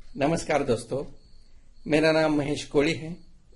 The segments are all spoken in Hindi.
नमस्कार दोस्तों, मेरा नाम महेश कोड़ी है।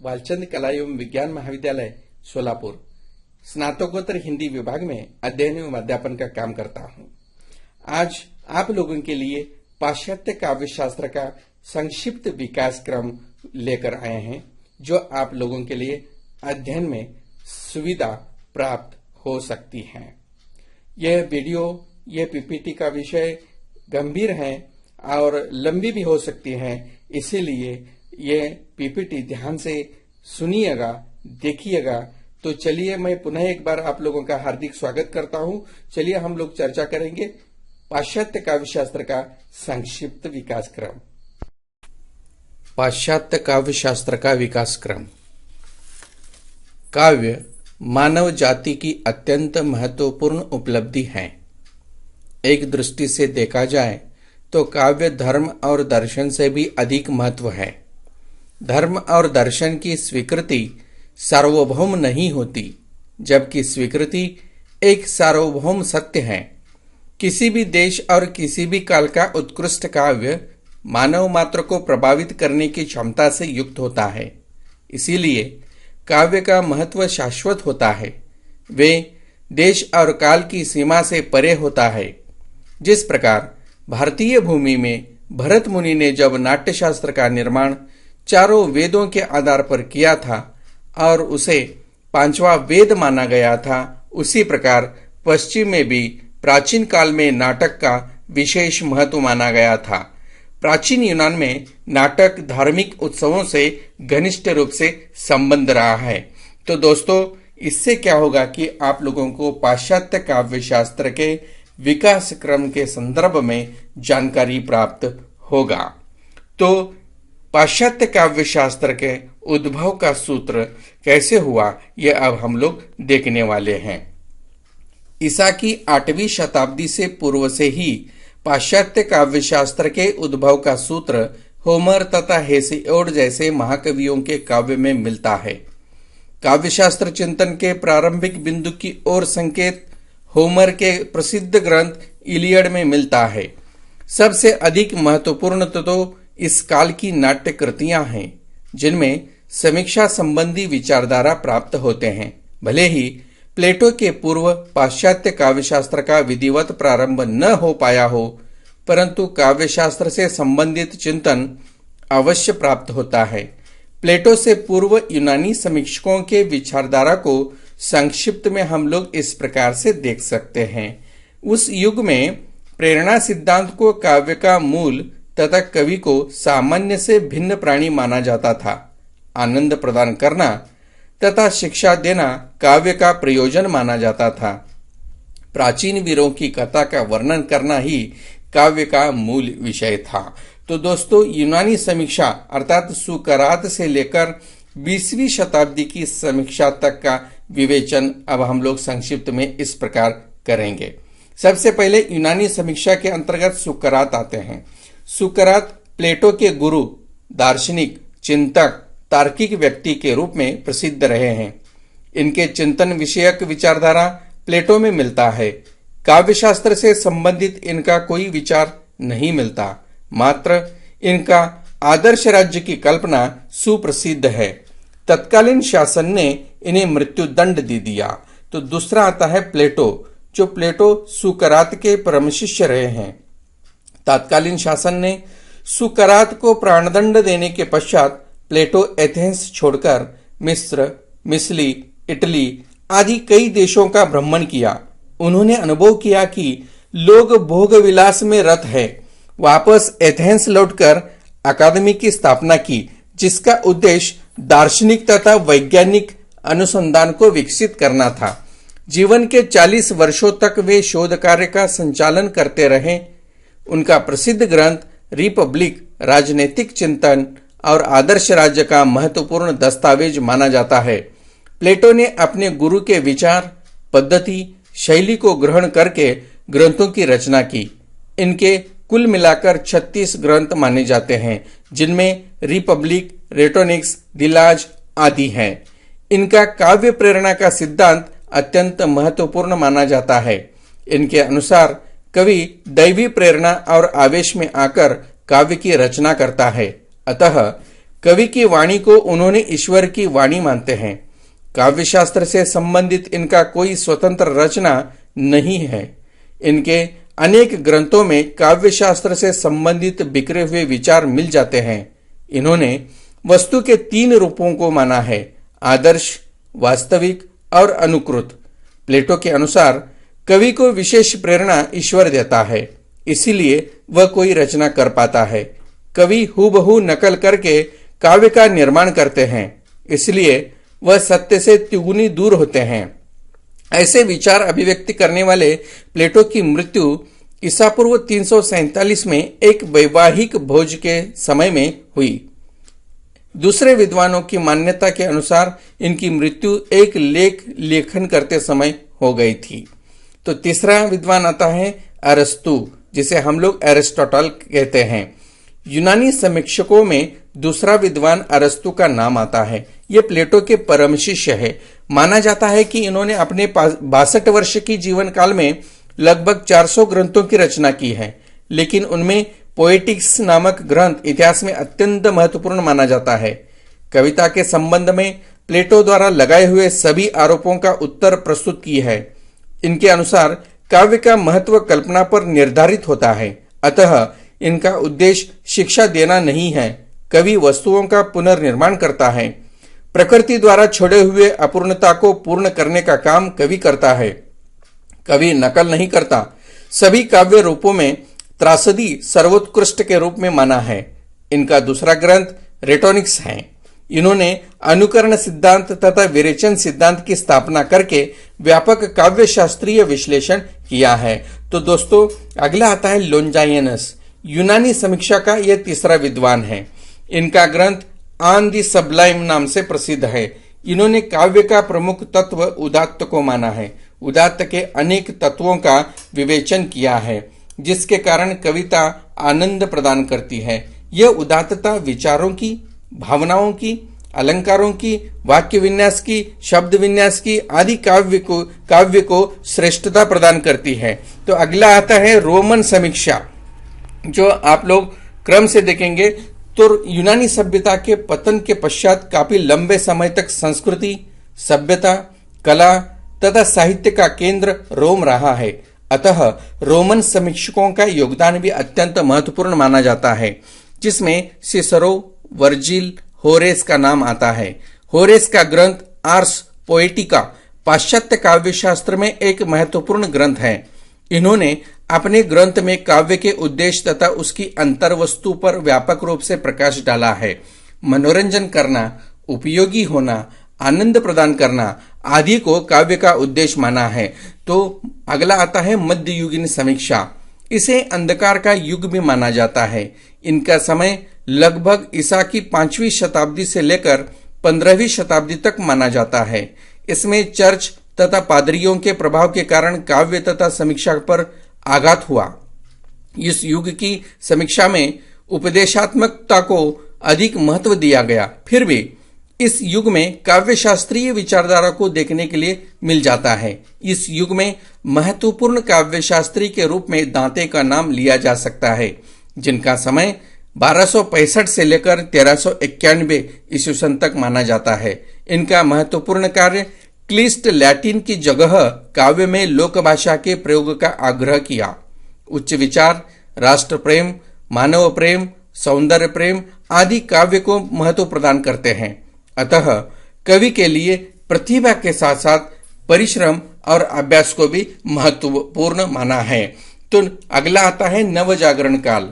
वालचंद कला एवं विज्ञान महाविद्यालय सोलापुर स्नातकोत्तर हिंदी विभाग में अध्ययन एवं अध्यापन का काम करता हूं। आज आप लोगों के लिए पाश्चात्य काव्य शास्त्र का संक्षिप्त विकास क्रम लेकर आए हैं, जो आप लोगों के लिए अध्ययन में सुविधा प्राप्त हो सकती है। यह वीडियो, यह पीपीटी का विषय गंभीर है और लंबी भी हो सकती है, इसीलिए ये पीपीटी ध्यान से सुनिएगा, देखिएगा। तो चलिए, मैं पुनः एक बार आप लोगों का हार्दिक स्वागत करता हूं। चलिए हम लोग चर्चा करेंगे पाश्चात्य काव्य शास्त्र का संक्षिप्त विकास क्रम। पाश्चात्य काव्य शास्त्र का विकास क्रम। काव्य मानव जाति की अत्यंत महत्वपूर्ण उपलब्धि है। एक दृष्टि से देखा जाए तो काव्य धर्म और दर्शन से भी अधिक महत्व है। धर्म और दर्शन की स्वीकृति सार्वभौम नहीं होती, जबकि स्वीकृति एक सार्वभौम सत्य है। किसी भी देश और किसी भी काल का उत्कृष्ट काव्य मानव मात्र को प्रभावित करने की क्षमता से युक्त होता है। इसीलिए काव्य का महत्व शाश्वत होता है। वे देश और काल की सीमा से परे होता है। जिस प्रकार भारतीय भूमि में भरत मुनि ने जब नाट्यशास्त्र का निर्माण चारों वेदों के आधार पर किया था और उसे पांचवा वेद माना गया था, उसी प्रकार पश्चिम में भी प्राचीन काल में नाटक का विशेष महत्व माना गया था। प्राचीन यूनान में नाटक धार्मिक उत्सवों से घनिष्ठ रूप से संबंध रहा है। तो दोस्तों, इससे क्या होगा कि आप लोगों को पाश्चात्य काव्य शास्त्र के विकास क्रम के संदर्भ में जानकारी प्राप्त होगा। तो पाश्चात्य काव्य शास्त्र के उद्भव का सूत्र कैसे हुआ, यह अब हम लोग देखने वाले हैं। ईसा की 8वीं शताब्दी से पूर्व से ही पाश्चात्य काव्य शास्त्र के उद्भव का सूत्र होमर तथा हेसिओड जैसे महाकवियों के काव्य में मिलता है। काव्यशास्त्र चिंतन के प्रारंभिक बिंदु की ओर संकेत होमर के प्रसिद्ध ग्रंथ इलियड में मिलता है। सबसे अधिक महत्वपूर्ण तो इस काल की नाट्य कृतियां हैं, जिनमें समीक्षा संबंधी विचारधारा प्राप्त होते हैं। भले ही प्लेटो के पूर्व पाश्चात्य काव्यशास्त्र का विधिवत प्रारंभ न हो पाया हो, परंतु काव्यशास्त्र से संबंधित चिंतन अवश्य प्राप्त होता है। प्लेटो से पूर्व यूनानी समीक्षकों के विचारधारा को संक्षिप्त में हम लोग इस प्रकार से देख सकते हैं। उस युग में प्रेरणा सिद्धांत को काव्य का मूल तथा कवि को सामान्य से भिन्न प्राणी माना जाता था। आनंद प्रदान करना तथा शिक्षा देना काव्य का प्रयोजन माना जाता था। प्राचीन वीरों की कथा का वर्णन करना ही काव्य का मूल विषय था। तो दोस्तों, यूनानी समीक्षा अर्थात सुकरात से लेकर 20वीं शताब्दी की समीक्षा तक का विवेचन अब हम लोग संक्षिप्त में इस प्रकार करेंगे। सबसे पहले यूनानी समीक्षा के अंतर्गत सुकरात आते हैं। सुकरात प्लेटो के गुरु, दार्शनिक, चिंतक, तार्किक व्यक्ति के रूप में प्रसिद्ध रहे हैं। इनके चिंतन विषयक विचारधारा प्लेटो में मिलता है। काव्यशास्त्र से संबंधित इनका कोई विचार नहीं मिलता, मात्र इनका आदर्श राज्य की कल्पना सुप्रसिद्ध है। तत्कालीन शासन ने इन्हें मृत्यु दंड दे दिया। तो दूसरा आता है प्लेटो, जो प्लेटो सुकरात के परम शिष्य रहे हैं। तत्कालीन शासन ने सुकरात को प्राणदंड देने के पश्चात प्लेटो एथेंस छोड़कर मिस्र, मिस्ली, इटली आदि कई देशों का भ्रमण किया। उन्होंने अनुभव किया कि लोग भोग विलास में रत है। वापस एथेंस लौटकर अकादमी की स्थापना की, जिसका उद्देश्य दार्शनिक तथा वैज्ञानिक अनुसंधान को विकसित करना था। जीवन के 40 वर्षों तक वे शोध कार्य का संचालन करते रहे। उनका प्रसिद्ध ग्रंथ रिपब्लिक राजनीतिक चिंतन और आदर्श राज्य का महत्वपूर्ण दस्तावेज माना जाता है। प्लेटो ने अपने गुरु के विचार, पद्धति, शैली को ग्रहण करके ग्रंथों की रचना की। इनके कुल मिलाकर 36 ग्रंथ माने जाते हैं, जिनमें रिपब्लिक, रेटोनिक्स, दिलाज आदि हैं। इनका काव्य प्रेरणा का सिद्धांत अत्यंत महत्वपूर्ण माना जाता है। इनके अनुसार कवि दैवी प्रेरणा और आवेश में आकर काव्य की रचना करता है। अतः कवि की वाणी को उन्होंने ईश्वर की वाणी मानते हैं। काव्य शास्त्र से संबंधित इनका कोई स्वतंत्र रचना नहीं है। इनके अनेक ग्रंथों में काव्य शास्त्र से संबंधित बिखरे हुए विचार मिल जाते हैं। इन्होंने वस्तु के 3 रूपों को माना है, आदर्श, वास्तविक और अनुकृत। प्लेटो के अनुसार कवि को विशेष प्रेरणा ईश्वर देता है, इसीलिए वह कोई रचना कर पाता है। कवि हूबहू नकल करके काव्य का निर्माण करते हैं, इसलिए वह सत्य से तिगुनी दूर होते हैं। ऐसे विचार अभिव्यक्ति करने वाले प्लेटो की मृत्यु ईसा पूर्व 347 में एक वैवाहिक भोज के समय में हुई। दूसरे विद्वानों की मान्यता के अनुसार इनकी मृत्यु एक लेख लेखन करते समय हो गई थी। तो तीसरा विद्वान आता है अरस्तु, जिसे हम लोग एरिस्टोटल कहते हैं। यूनानी समीक्षकों में दूसरा विद्वान अरस्तु का नाम आता है। ये प्लेटो के परम शिष्य है। माना जाता है कि इन्होंने अपने 62 वर्ष की जीवन काल में लगभग 400 ग्रंथों की रचना की है, लेकिन उनमें पोएटिक्स नामक ग्रंथ इतिहास में अत्यंत महत्वपूर्ण माना जाता है। कविता के संबंध में प्लेटो द्वारा लगाए हुए सभी आरोपों का उत्तर प्रस्तुत की है। इनके अनुसार काव्य का महत्व कल्पना पर निर्धारित होता है, अतः इनका उद्देश्य शिक्षा देना नहीं है। कवि वस्तुओं का पुनर्निर्माण करता है। प्रकृति द्वारा छोड़े हुए अपूर्णता को पूर्ण करने का काम कवि करता है। कवि नकल नहीं करता। सभी काव्य रूपों में त्रासदी सर्वोत्कृष्ट के रूप में माना है। इनका दूसरा ग्रंथ रेटोनिक्स है। इन्होंने अनुकरण सिद्धांत तथा विरेचन सिद्धांत की स्थापना करके व्यापक काव्य शास्त्रीय विश्लेषण किया है। तो दोस्तों, अगला आता है लोंजाइनस। यूनानी समीक्षा का यह तीसरा विद्वान है। इनका ग्रंथ ऑन दी सबलाइम नाम से प्रसिद्ध है। इन्होंने काव्य का प्रमुख तत्व उदात्त को माना है। उदात्त के अनेक तत्वों का विवेचन किया है, जिसके कारण कविता आनंद प्रदान करती है। यह उदात्तता विचारों की, भावनाओं की, अलंकारों की, वाक्य विन्यास की, शब्द विन्यास की आदि काव्य को श्रेष्ठता प्रदान करती है। तो अगला आता है रोमन समीक्षा, जो आप लोग क्रम से देखेंगे। तो यूनानी सभ्यता के पतन के पश्चात काफी लंबे समय तक संस्कृति, सभ्यता, कला तथा साहित्य का केंद्र रोम रहा है। अतः रोमन समीक्षकों का योगदान भी अत्यंत महत्वपूर्ण माना जाता है, जिसमें सिसरो, वर्जिल, होरेस का नाम आता है। होरेस का ग्रंथ आर्स पोएटिका पाश्चात्य काव्य शास्त्र में एक महत्वपूर्ण ग्रंथ है। इन्होंने अपने ग्रंथ में काव्य के उद्देश्य तथा उसकी अंतर्वस्तु पर व्यापक रूप से प्रकाश डाला है। मनोरंजन करना, उपयोगी होना, आनंद प्रदान करना आदि को काव्य का उद्देश्य माना है। तो अगला आता है मध्ययुगीन समीक्षा। इसे अंधकार का युग भी माना जाता है। इनका समय लगभग ईसा की 5वीं शताब्दी से लेकर 15वीं शताब्दी तक माना जाता है। इसमें चर्च तथा पादरियों के प्रभाव के कारण काव्य तथा समीक्षा पर आघात हुआ। इस युग की समीक्षा में उपदेशात्मकता को अधिक महत्व दिया गया। फिर भी इस युग में काव्य शास्त्रीय विचारधारा को देखने के लिए मिल जाता है। इस युग में महत्वपूर्ण काव्य शास्त्री के रूप में दांते का नाम लिया जा सकता है, जिनका समय 1265 से लेकर 1391 ईस्वी सन तक माना जाता है। इनका महत्वपूर्ण कार्य क्लिष्ट लैटिन की जगह काव्य में लोक भाषा के प्रयोग का आग्रह किया। उच्च विचार, राष्ट्र प्रेम, मानव प्रेम, सौंदर्य प्रेम आदि काव्य को महत्व प्रदान करते हैं। अतः कवि के लिए प्रतिभा के साथ साथ परिश्रम और अभ्यास को भी महत्वपूर्ण माना है। तो अगला आता है नवजागरण काल।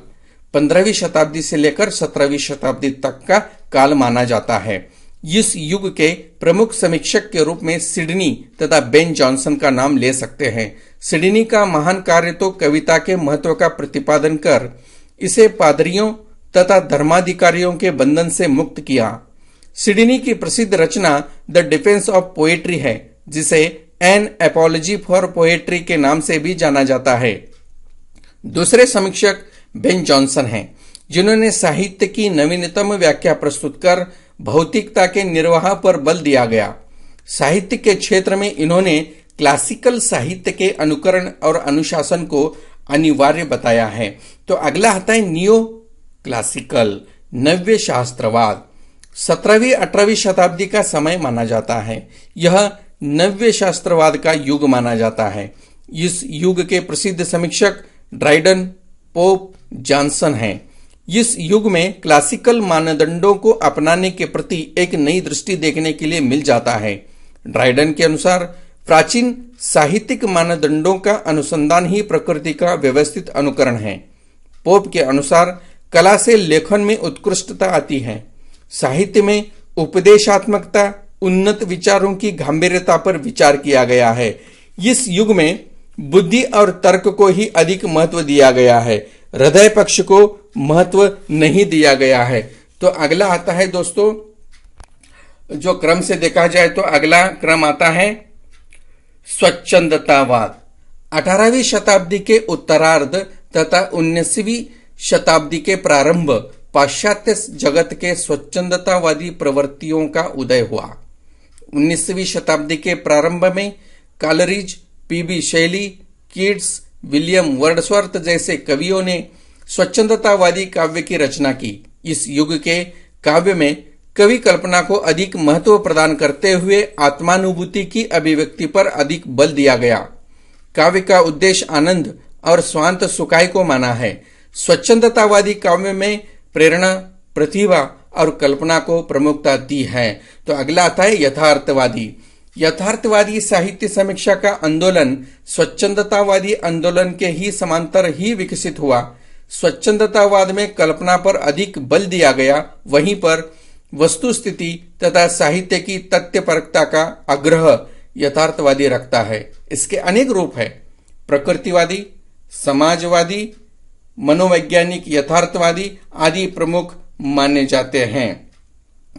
15वीं शताब्दी से लेकर 17वीं शताब्दी तक का काल माना जाता है। इस युग के प्रमुख समीक्षक के रूप में सिडनी तथा बेन जॉनसन का नाम ले सकते हैं। सिडनी का महान कार्य तो कविता के महत्व का प्रतिपादन कर इसे पादरियों तथा धर्माधिकारियों के बंधन से मुक्त किया। सिडनी की प्रसिद्ध रचना द डिफेंस ऑफ पोएट्री है, जिसे एन एपोलॉजी फॉर पोएट्री के नाम से भी जाना जाता है। दूसरे समीक्षक बेन जॉनसन हैं, जिन्होंने साहित्य की नवीनतम व्याख्या प्रस्तुत कर भौतिकता के निर्वाह पर बल दिया गया। साहित्य के क्षेत्र में इन्होंने क्लासिकल साहित्य के अनुकरण और अनुशासन को अनिवार्य बताया है। तो अगला आता है नियो क्लासिकल नव्य शास्त्रवाद 17वीं-18वीं शताब्दी का समय माना जाता है। यह नव्य शास्त्रवाद का युग माना जाता है। इस युग के प्रसिद्ध समीक्षक ड्राइडन, पोप, जॉनसन हैं। इस युग में क्लासिकल मानदंडों को अपनाने के प्रति एक नई दृष्टि देखने के लिए मिल जाता है। ड्राइडन के अनुसार प्राचीन साहित्यिक मानदंडों का अनुसंधान ही प्रकृति का व्यवस्थित अनुकरण है। पोप के अनुसार कला से लेखन में उत्कृष्टता आती है। साहित्य में उपदेशात्मकता, उन्नत विचारों की गंभीरता पर विचार किया गया है। इस युग में बुद्धि और तर्क को ही अधिक महत्व दिया गया है, हृदय पक्ष को महत्व नहीं दिया गया है। तो अगला आता है दोस्तों, जो क्रम से देखा जाए तो अगला क्रम आता है स्वच्छंदतावाद। 18वीं शताब्दी के उत्तरार्ध तथा 19वीं शताब्दी के प्रारंभ पाश्चात्य जगत के स्वच्छंदतावादी प्रवृत्तियों का उदय हुआ। 19वीं शताब्दी के प्रारंभ में Coleridge, PB Shelley, Keats, William Wordsworth जैसे कवियों ने स्वच्छंदतावादी काव्य की रचना की। इस युग के काव्य में कवि कल्पना को अधिक महत्व प्रदान करते हुए आत्मानुभूति की अभिव्यक्ति पर अधिक बल दिया गया। काव्य का उद्देश्य आनंद और स्वांत सुखाय को माना है। स्वच्छंदतावादी काव्य में प्रेरणा, प्रतिभा और कल्पना को प्रमुखता दी है। तो अगला आता है यथार्थवादी। यथार्थवादी साहित्य समीक्षा का आंदोलन स्वच्छंदतावादी आंदोलन के ही समांतर ही विकसित हुआ। स्वच्छंदतावाद में कल्पना पर अधिक बल दिया गया, वहीं पर वस्तु स्थिति तथा साहित्य की तथ्यपरकता का आग्रह यथार्थवादी रखता है। इसके अनेक रूप है, प्रकृतिवादी, समाजवादी, मनोवैज्ञानिक यथार्थवादी आदि प्रमुख माने जाते हैं।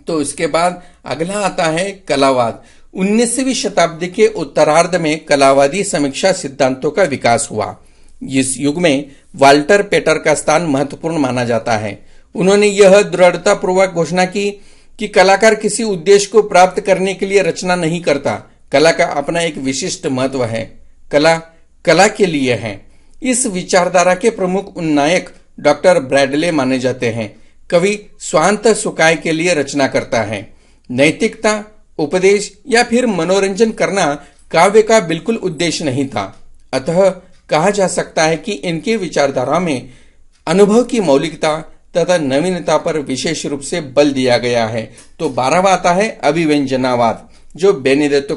तो इसके बाद अगला आता है कलावाद। 19वीं शताब्दी के उत्तरार्ध में कलावादी समीक्षा सिद्धांतों का विकास हुआ। इस युग में वाल्टर पेटर का स्थान महत्वपूर्ण माना जाता है। उन्होंने यह दृढ़तापूर्वक घोषणा की कि कलाकार किसी उद्देश्य को प्राप्त करने के लिए रचना नहीं करता। कला का अपना एक विशिष्ट महत्व है। कला कला के लिए है। इस विचारधारा के प्रमुख उन्नायक डॉक्टर ब्रैडले माने जाते हैं। कवि स्वांत सुखाय के लिए रचना करता है। नैतिकता, उपदेश या फिर मनोरंजन करना काव्य का बिल्कुल उद्देश्य नहीं था। अतः कहा जा सकता है कि इनकी विचारधारा में अनुभव की मौलिकता तथा नवीनता पर विशेष रूप से बल दिया गया है। तो 12वां आता है अभिव्यंजनावाद, जो बेनेदेत्तो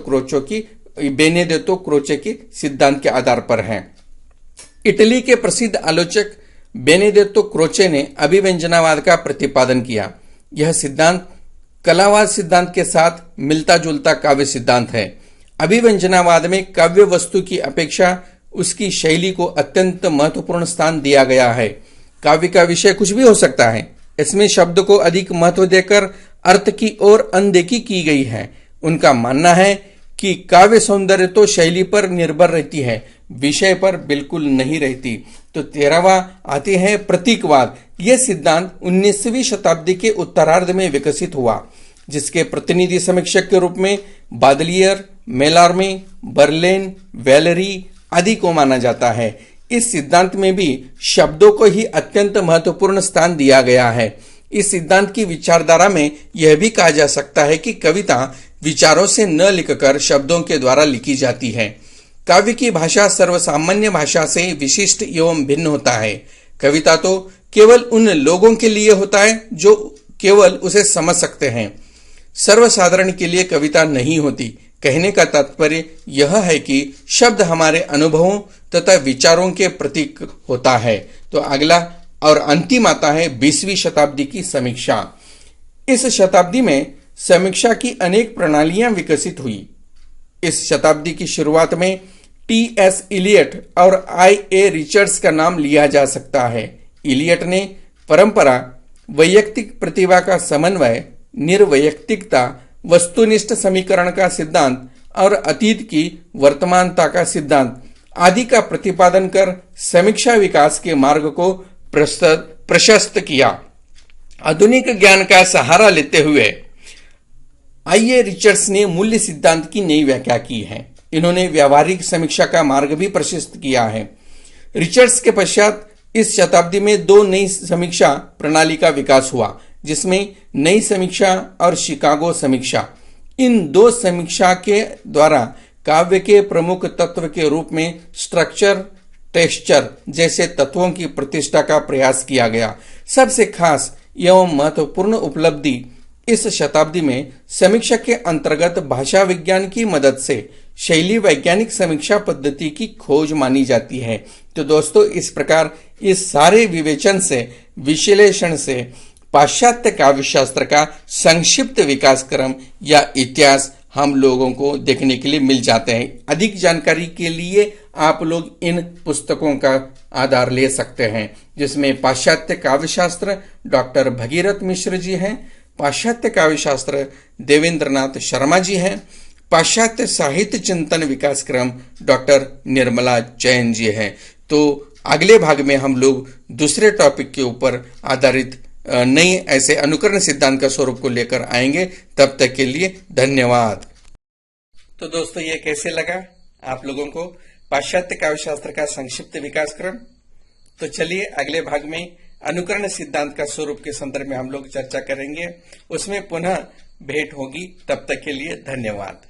क्रोचे के सिद्धांत के आधार पर है। इटली के प्रसिद्ध आलोचक बेनेदेत्तो क्रोचे ने अभिव्यंजनावाद का प्रतिपादन किया। यह सिद्धांत कलावाद सिद्धांत के साथ मिलता जुलता काव्य सिद्धांत है। अभिव्यंजनावाद में काव्य वस्तु की अपेक्षा उसकी शैली को अत्यंत महत्वपूर्ण स्थान दिया गया है। काव्य का विषय कुछ भी हो सकता है, इसमें शब्द को अधिक महत्व देकर अर्थ की ओर अनदेखी की गई है। उनका मानना है कि काव्य सौंदर्य तो शैली पर निर्भर रहती है, विषय पर बिल्कुल नहीं रहती। तो 13वां आते हैं प्रतीकवाद। यह सिद्धांत 19वीं शताब्दी के उत्तरार्ध में विकसित हुआ, जिसके प्रतिनिधि समीक्षक के रूप में बादलियर, मेलार्मे, बर्लेन, वैलेरी आदि को माना जाता है। इस सिद्धांत में भी शब्दों को ही अत्यंत महत्वपूर्ण स्थान दिया गया है। इस सिद्धांत की विचारधारा में यह भी कहा जा सकता है कि कविता विचारों से न लिखकर शब्दों के द्वारा लिखी जाती है। काव्य की भाषा सर्वसामान्य भाषा से विशिष्ट एवं भिन्न होता है। कविता तो केवल उन लोगों के लिए होता है जो केवल उसे समझ सकते हैं। सर्वसाधारण के लिए कविता नहीं होती। कहने का तात्पर्य यह है कि शब्द हमारे अनुभवों तथा विचारों के प्रतीक होता है। तो अगला और अंतिम आता है 20वीं शताब्दी की समीक्षा। इस शताब्दी में समीक्षा की अनेक प्रणालियां विकसित हुई। इस शताब्दी की शुरुआत में टी.एस. इलियट और आई.ए. रिचर्ड्स का नाम लिया जा सकता है। इलियट ने परंपरा, वैयक्तिक प्रतिभा का समन्वय, निर्वैयक्तिकता, वस्तुनिष्ठ समीकरण का सिद्धांत और अतीत की वर्तमानता का सिद्धांत आदि का प्रतिपादन कर समीक्षा विकास के मार्ग को प्रशस्त किया। आधुनिक ज्ञान का सहारा लेते हुए आई.ए. रिचर्ड्स ने मूल्य सिद्धांत की नई व्याख्या की है। इन्होंने व्यावहारिक समीक्षा का मार्ग भी प्रशस्त किया है। रिचर्ड्स के पश्चात इस शताब्दी में दो नई समीक्षा प्रणाली का विकास हुआ, जिसमें नई समीक्षा और शिकागो समीक्षा। इन दो समीक्षा के द्वारा काव्य के प्रमुख तत्व के रूप में स्ट्रक्चर, टेक्सचर जैसे तत्वों की प्रतिष्ठा का प्रयास किया गया। सबसे खास एवं महत्वपूर्ण उपलब्धि इस शताब्दी में समीक्षा के अंतर्गत भाषा विज्ञान की मदद से शैली वैज्ञानिक समीक्षा पद्धति की खोज मानी जाती है। तो दोस्तों, इस प्रकार इस सारे विवेचन से, विश्लेषण से पाश्चात्य काव्यशास्त्र का संक्षिप्त विकास क्रम या इतिहास हम लोगों को देखने के लिए मिल जाते हैं। अधिक जानकारी के लिए आप लोग इन पुस्तकों का आधार ले सकते हैं, जिसमें पाश्चात्य काव्यशास्त्र डॉक्टर भगीरथ मिश्र जी हैं, पाश्चात्य काव्यशास्त्र देवेंद्रनाथ शर्मा जी हैं, पाश्चात्य साहित्य चिंतन विकास क्रम डॉक्टर निर्मला जैन जी हैं। तो अगले भाग में हम लोग दूसरे टॉपिक के ऊपर आधारित नई ऐसे अनुकरण सिद्धांत का स्वरूप को लेकर आएंगे। तब तक के लिए धन्यवाद। तो दोस्तों, ये कैसे लगा आप लोगों को पाश्चात्य काव्यशास्त्र का संक्षिप्त विकास क्रम? तो चलिए अगले भाग में अनुकरण सिद्धांत का स्वरूप के संदर्भ में हम लोग चर्चा करेंगे। उसमें पुनः भेंट होगी। तब तक के लिए धन्यवाद।